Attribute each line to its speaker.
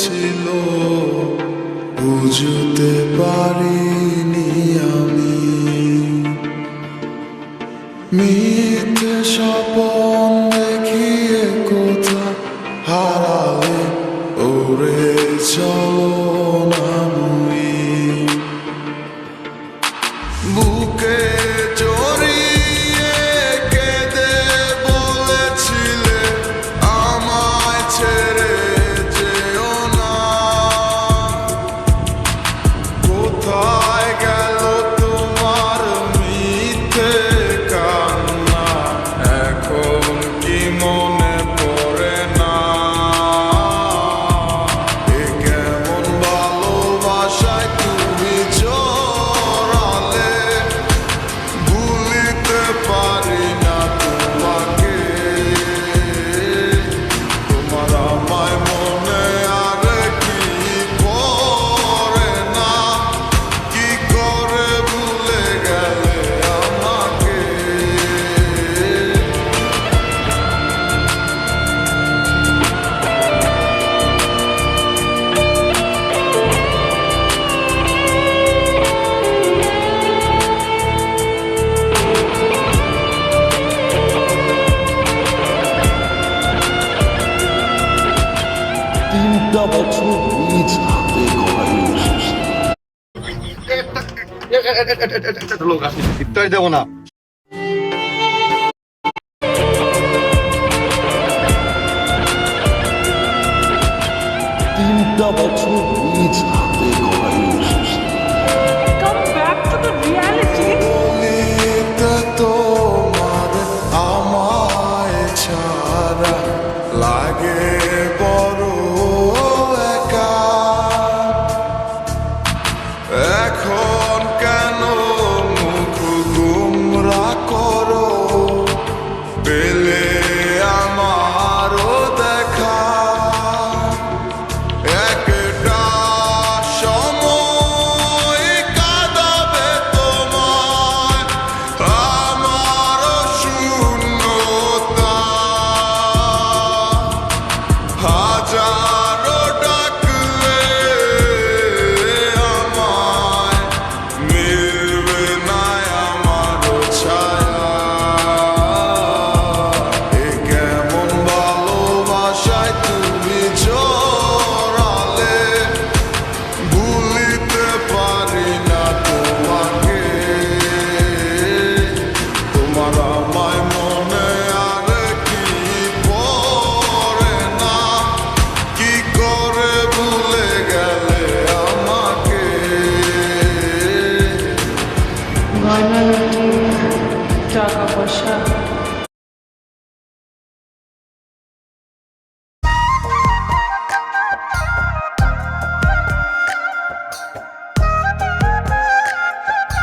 Speaker 1: ছিল বুঝতে পারিনি আমি। মিথ্যে স্বপন দেখিয়ে কোথা হারালে ওরে চলো না মুই। বুকে জড়িয়ে কেঁদে বলেছিলে আমায় ছেড়ে যেও না। কোথায় গেল তোমার মিথ্যে কান্না, এখন কি মনে পড়ে না? এ কেমন ভালোবাসায় তুমি জড়ালে, ভুলিতে পারি না তোমাকে। তোমার আমায় মনে আর কি পড়ে না, কি করে ভুলে গেলে আমাকে।
Speaker 2: তিনটা বছর নিজ হাতে ঘরে এসেছে।
Speaker 3: একটা লোক আসে, ইফতারি দেবো না।
Speaker 2: তিনটা বছর নিজ হাতে ঘরে এসেছে।
Speaker 4: Come back to the reality.
Speaker 1: বলিতে তোমার আমায় ছাড়া লাগে বড় একা। এখন কেন মুখ গুমরা করো, পেলে আমারও দেখা। একটা সময় কাঁদাবে তোমায় আমারও শূন্যতা। হাজারো ডাকলে আমায় মিলবে না আমারও ছায়া। এ কেমন ভালোবাসায় তুমি জড়ালে, ভুলিতে পারি না তোমাকে। তোমার আমায় মনে আর কি পড়ে না, কি করে ভুলে গেলে আমাকে।
Speaker 4: গয়না টাকা পয়সা